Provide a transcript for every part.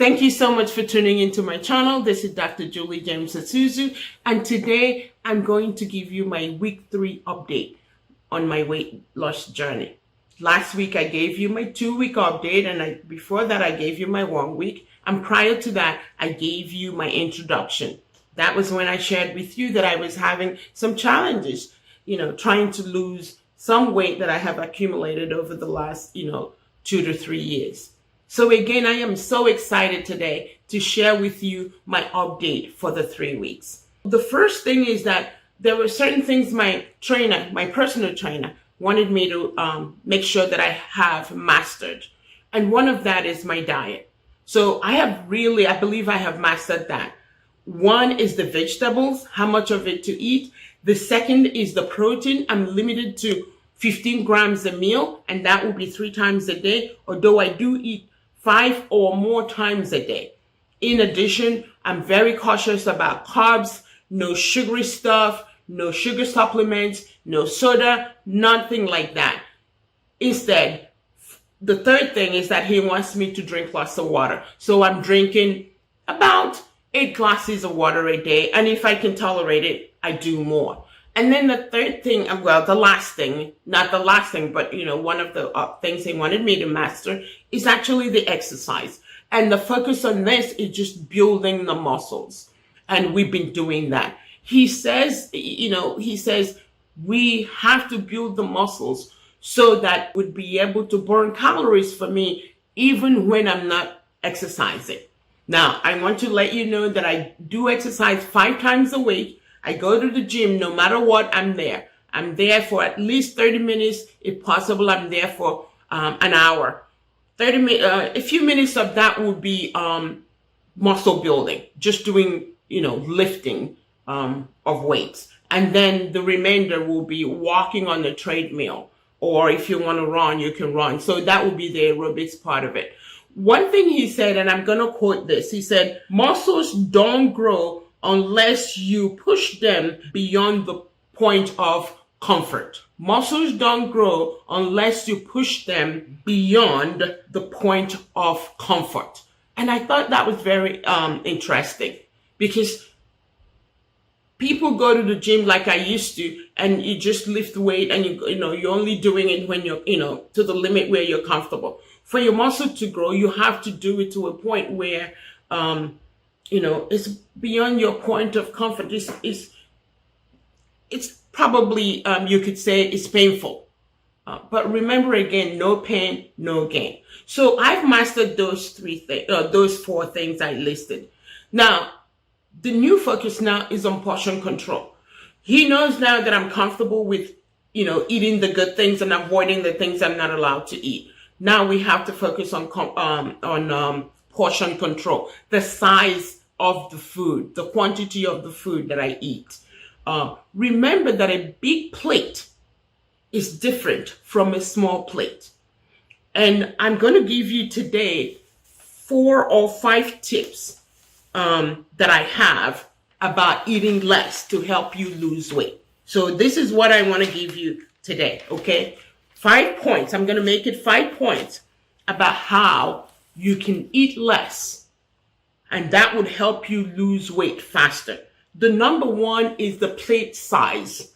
Thank you so much for tuning into my channel. This is Dr. Julie James Asuzu, and today I'm going to give you my week 3 update on my weight loss journey. Last week I gave you my 2-week update, and before that I gave you my 1 week, and prior to that I gave you my introduction. That was when I shared with you that I was having some challenges, trying to lose some weight that I have accumulated over the last, 2 to 3 years. So again, I am so excited today to share with you my update for the 3 weeks. The first thing is that there were certain things my personal trainer, wanted me to make sure that I have mastered. And one of that is my diet. So I believe I have mastered that. One is the vegetables, how much of it to eat. The second is the protein. I'm limited to 15 grams a meal, and that will be 3 times a day, although I do eat 5 or more times a day. In addition, I'm very cautious about carbs, no sugary stuff, no sugar supplements, no soda, nothing like that. Instead, the third thing is that he wants me to drink lots of water. So I'm drinking about 8 glasses of water a day, and if I can tolerate it, I do more. And then the third thing, the last thing, not the last thing, but one of the things he wanted me to master is actually the exercise. And the focus on this is just building the muscles. And we've been doing that. He says, we have to build the muscles so that we'd be able to burn calories for me, even when I'm not exercising. Now, I want to let you know that I do exercise 5 times a week. I go to the gym, no matter what, I'm there. I'm there for at least 30 minutes. If possible, I'm there for an hour. A few minutes of that will be muscle building, just doing, lifting of weights. And then the remainder will be walking on the treadmill. Or if you want to run, you can run. So that will be the aerobics part of it. One thing he said, and I'm going to quote this, he said, muscles don't grow unless you push them beyond the point of comfort. Muscles don't grow unless you push them beyond the point of comfort. And I thought that was very interesting, because people go to the gym like I used to, and you just lift weight, and you're only doing it when you're to the limit where you're comfortable. For your muscle to grow, you have to do it to a point where it's beyond your point of comfort. It's probably, you could say it's painful. But remember again, no pain, no gain. So I've mastered those 4 things I listed. Now, the new focus now is on portion control. He knows now that I'm comfortable with, eating the good things and avoiding the things I'm not allowed to eat. Now we have to focus on portion control, the size of the food, the quantity of the food that I eat. Remember that a big plate is different from a small plate. And I'm going to give you today 4 or 5 tips that I have about eating less to help you lose weight. So this is what I want to give you today, okay? 5 points. I'm going to make it 5 points about how you can eat less, and that would help you lose weight faster. The number 1 is the plate size,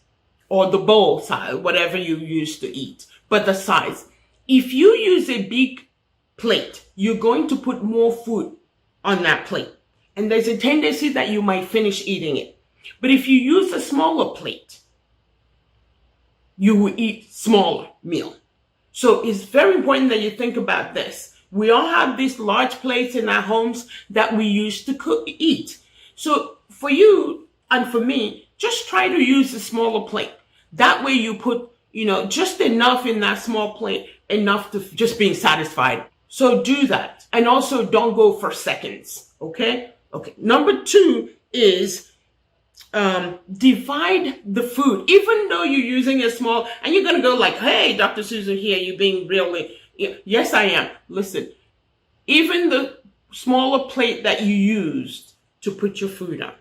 or the bowl size, whatever you use to eat, but the size. If you use a big plate, you're going to put more food on that plate, and there's a tendency that you might finish eating it. But if you use a smaller plate, you will eat smaller meal. So it's very important that you think about this. We all have these large plates in our homes that we use to eat. So for you and for me, just try to use a smaller plate. That way you put, just enough in that small plate, enough to just being satisfied. So do that. And also don't go for seconds. Okay. Number 2 is divide the food. Even though you're using a small, and you're going to go like, hey, Dr. Susan here, you're being really, yes, I am. Listen, even the smaller plate that you used to put your food on,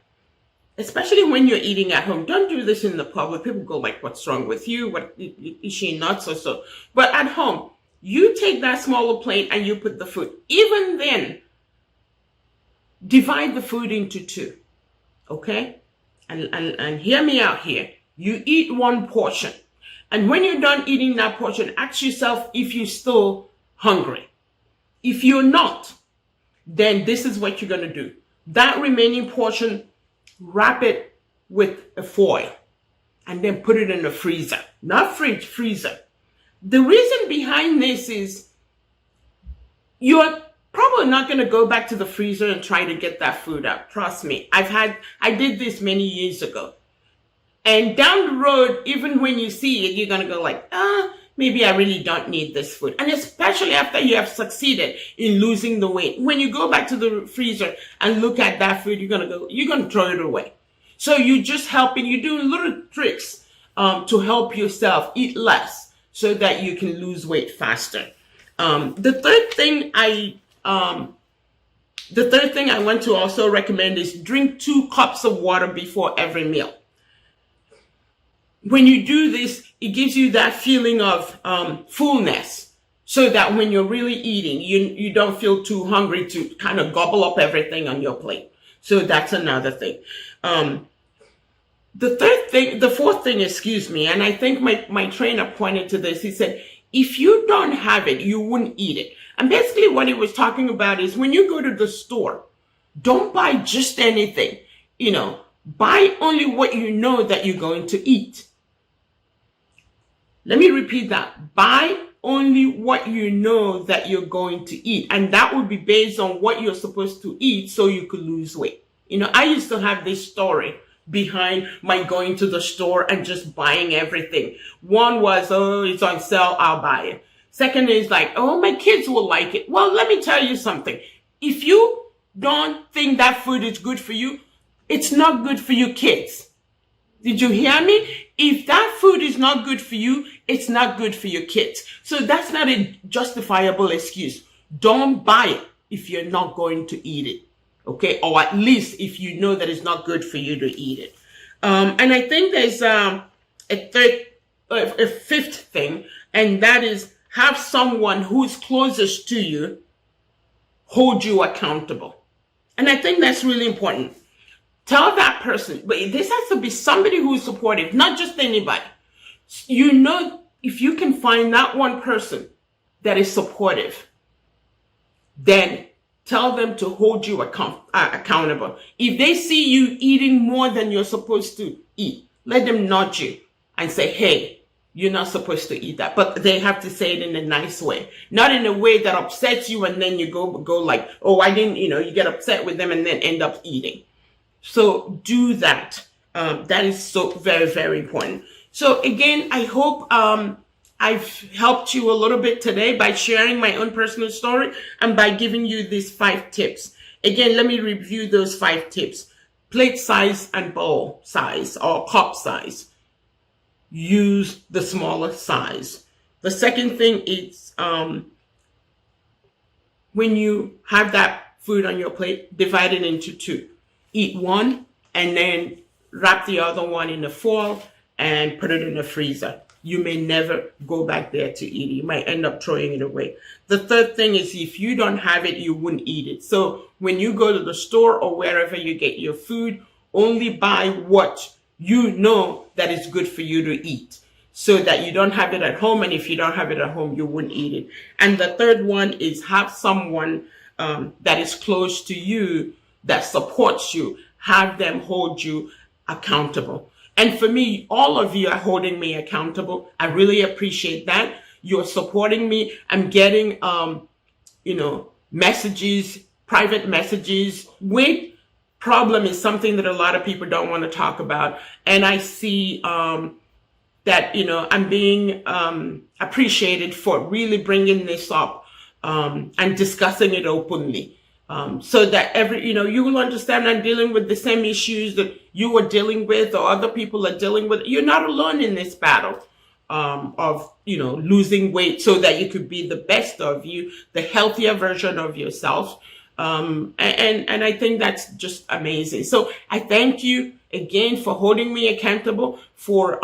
especially when you're eating at home, don't do this in the public. People go like, what's wrong with you? What, is she nuts or so? But at home, you take that smaller plate and you put the food. Even then, divide the food into two, okay? And hear me out here. You eat one portion. And when you're done eating that portion, ask yourself if you're still hungry. If you're not, then this is what you're going to do. That remaining portion, wrap it with a foil and then put it in the freezer. Not fridge, freezer. The reason behind this is you're probably not going to go back to the freezer and try to get that food out. Trust me. I did this many years ago. And down the road, even when you see it, you're going to go like, maybe I really don't need this food. And especially after you have succeeded in losing the weight. When you go back to the freezer and look at that food, you're going to throw it away. So you're just helping, you're doing little tricks to help yourself eat less so that you can lose weight faster. The third thing I want to also recommend is drink 2 cups of water before every meal. When you do this, it gives you that feeling of fullness, so that when you're really eating, you don't feel too hungry to kind of gobble up everything on your plate. So that's another thing. The fourth thing, and I think my trainer pointed to this. He said, if you don't have it, you wouldn't eat it. And basically what he was talking about is when you go to the store, don't buy just anything. Buy only what you know that you're going to eat. Let me repeat that. Buy only what you know that you're going to eat. And that would be based on what you're supposed to eat so you could lose weight. I used to have this story behind my going to the store and just buying everything. One was, it's on sale, I'll buy it. Second is like, my kids will like it. Well, let me tell you something. If you don't think that food is good for you, it's not good for your kids. Did you hear me? If that food is not good for you, it's not good for your kids. So that's not a justifiable excuse. Don't buy it if you're not going to eat it. Okay? Or at least if you know that it's not good for you to eat it. And I think there's a fifth thing, and that is have someone who's closest to you hold you accountable. And I think that's really important. Tell that person, but this has to be somebody who's supportive, not just anybody. If you can find that one person that is supportive, then tell them to hold you accountable. If they see you eating more than you're supposed to eat, let them nudge you and say, hey, you're not supposed to eat that. But they have to say it in a nice way, not in a way that upsets you and then you go like, I didn't, you get upset with them and then end up eating. So do that. That is so very, very important. So again, I hope I've helped you a little bit today by sharing my own personal story and by giving you these 5 tips. Again, let me review those 5 tips. Plate size and bowl size or cup size. Use the smaller size. The second thing is when you have that food on your plate, divide it into 2. Eat one and then wrap the other one in the foil and put it in the freezer. You may never go back there to eat it. You might end up throwing it away. The third thing is if you don't have it, you wouldn't eat it. So when you go to the store or wherever you get your food, only buy what you know that is good for you to eat so that you don't have it at home. And if you don't have it at home, you wouldn't eat it. And the third one is have someone that is close to you that supports you. Have them hold you accountable. And for me, all of you are holding me accountable. I really appreciate that. You're supporting me. I'm getting, messages, private messages. Weight problem is something that a lot of people don't want to talk about. And I see that, I'm being appreciated for really bringing this up and discussing it openly. So that you will understand I'm dealing with the same issues that you were dealing with or other people are dealing with. You're not alone in this battle of losing weight so that you could be the best of you, the healthier version of yourself. And I think that's just amazing. So I thank you again for holding me accountable, for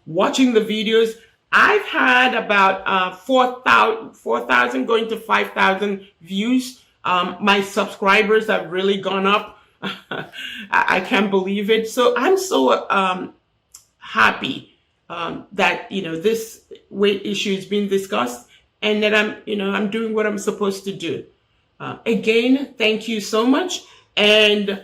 watching the videos. I've had about 4,000 going to 5,000 views My subscribers have really gone up. I can't believe it. So I'm so happy that this weight issue is being discussed, and that I'm doing what I'm supposed to do. Again, thank you so much. And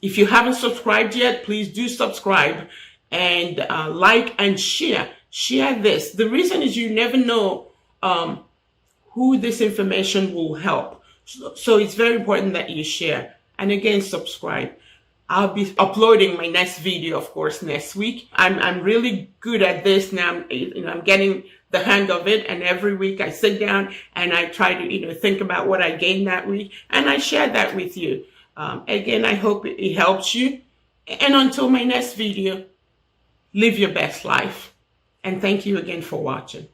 if you haven't subscribed yet, please do subscribe and like and share. Share this. The reason is you never know who this information will help. So it's very important that you share. And again, subscribe. I'll be uploading my next video, of course, next week. I'm really good at this now. I'm getting the hang of it, and every week I sit down and I try to think about what I gained that week, and I share that with you. Again, I hope it helps you. And until my next video, live your best life. And thank you again for watching.